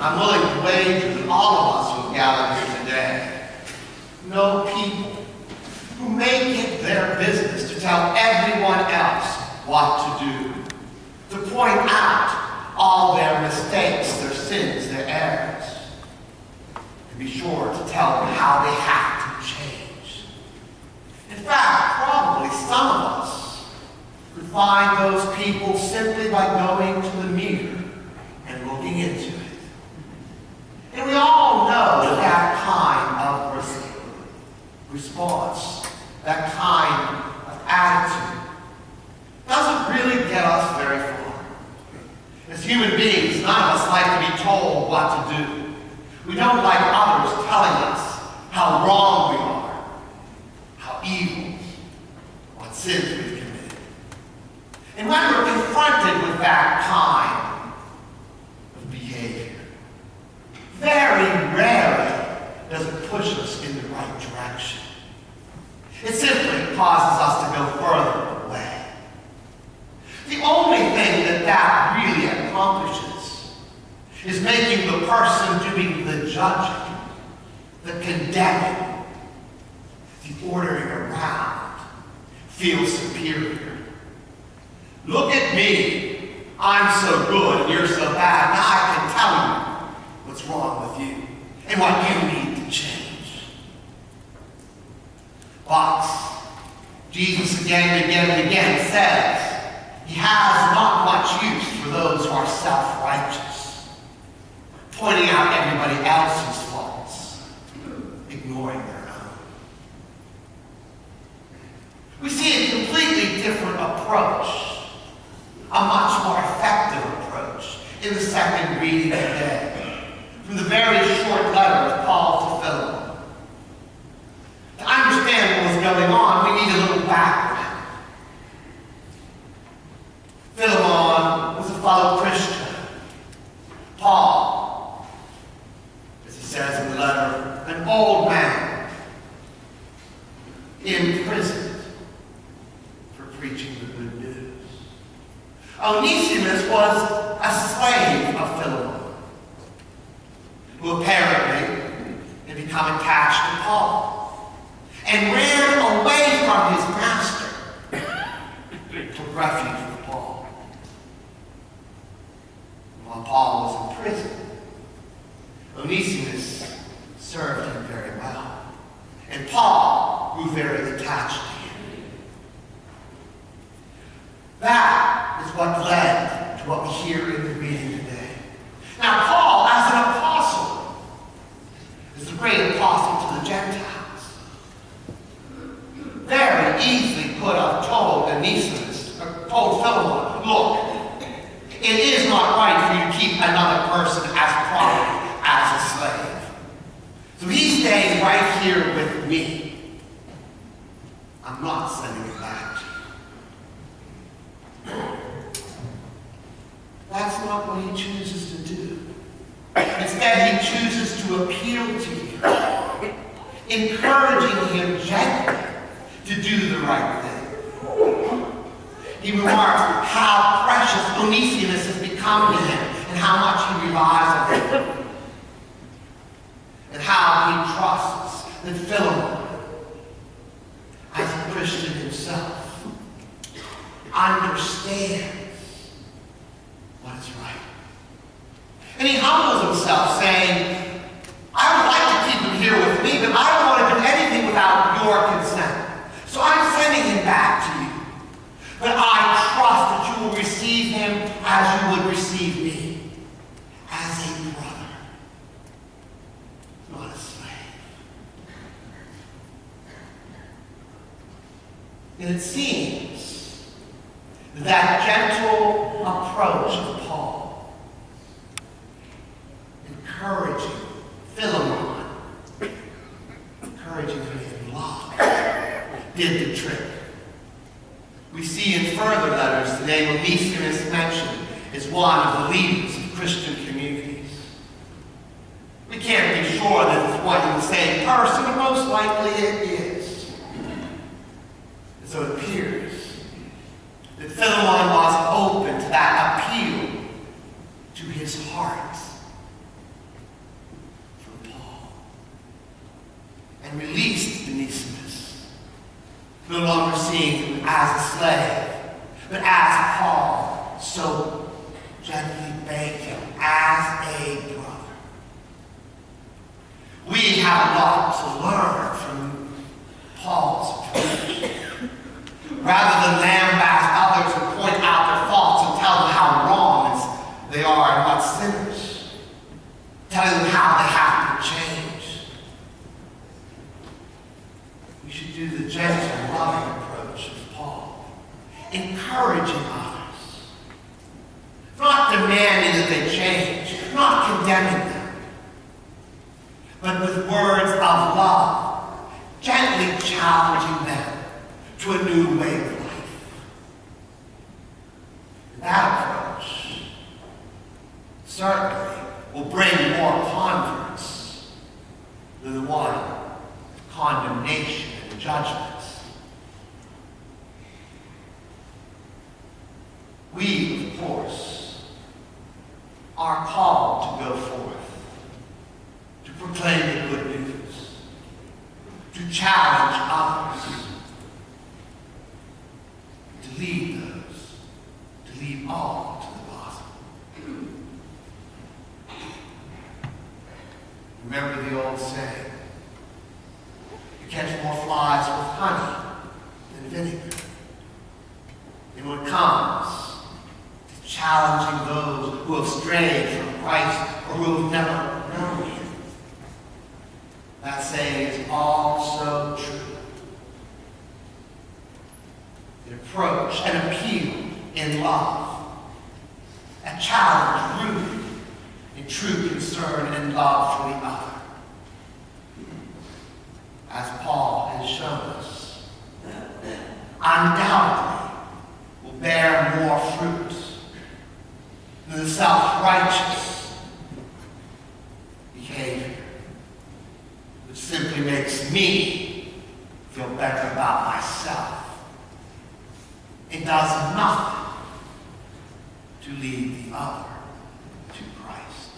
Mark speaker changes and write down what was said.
Speaker 1: I'm willing to wager that all of us who have gathered here today know people who make it their business to tell everyone else what to do, to point out all their mistakes, their sins, their errors, and be sure to tell them how they have to change. In fact, probably some of us could find those people simply by going to the mirror and looking into it. And we all know that kind of response, that kind of attitude, doesn't really get us very far. As human beings, none of us like to be told what to do. We don't like others telling us how wrong we are, how evil, what sins we've committed. And when we're confronted with that kind of behavior, very rarely does it push us in the right direction. It simply causes us to go further away. The only thing that really accomplishes is making the person doing the judging, the condemning, the ordering around feel superior. Look at me. I'm so good and you're so bad. Now I can tell you what's wrong with you and what you need to change. But Jesus again and again and again says he has not much use for those who are self-righteous, pointing out everybody else's faults, ignoring their own. We see a completely different approach, a much more effective approach in the second reading today, from the very short letter of Paul to Philemon. To understand what was going on, we need a little background. Philemon was a fellow Christian. Paul, as he says in the letter, an old man, imprisoned for preaching the good news. Onesimus was a slave of Philemon, who apparently had become attached to Paul and ran away from his master, took refuge with Paul. While Paul was in prison, Onesimus served him very well, and Paul grew very attached to him. That is what led to what we hear in the reading today. Now, Paul, as an apostle, is the great apostle to the Gentiles. Very easily could have told Onesimus, or told Philemon, look, it is not right for you to keep another person as property, as a slave. So he stays right here with me. I'm not sending him back to you. That's not what he chooses to do. Instead, he chooses to appeal to you, encouraging him gently to do the right thing. He remarks how precious Onesimus has become to him and how much he relies on him, and how he trusts that Philemon, as a Christian himself, understands what is right. And he humbles himself, saying, I would like to keep him here with me, but I don't want to do anything without your consent. So I'm sending him back to you. But I trust that you will receive him as you would receive me, as a brother, not a slave. And it seems that gentle approach of Paul, encouraging Philemon, encouraging him in love, did the trick. We see in further letters the name Onesimus mentioned as one of the leaders of Christian communities. We can't be sure that it's one and the same person, but most likely it is. And so it appears that Philemon was open to that appeal to his heart. and released Onesimus, no longer seeing him as a slave, but as Paul so gently begged him, as a brother. We have a lot to learn from Paul's approach. Rather than lambaste others and point out their faults and tell them how wrong they are and what sinners, telling them how they have to change, we should do the gentle, loving approach of Paul, encouraging others, not demanding that they change, not condemning them, but with words of love, gently challenging them to a new way of life. And that approach certainly will bring more converts than the one of condemnation and judgment. We, of course, are called to go forth, to proclaim the good news, to challenge others, to lead those, to lead all to the gospel. Remember the old saying, you catch more flies with honey than vinegar. And when it comes to challenging those who have strayed from Christ or who have never known him, that saying is also true. An approach, an appeal in love, a challenge rooted in true concern and love for the other. As Paul has shown us, undoubtedly will bear more fruit than the self-righteous behavior, which simply makes me feel better about myself. It does nothing to lead the other to Christ.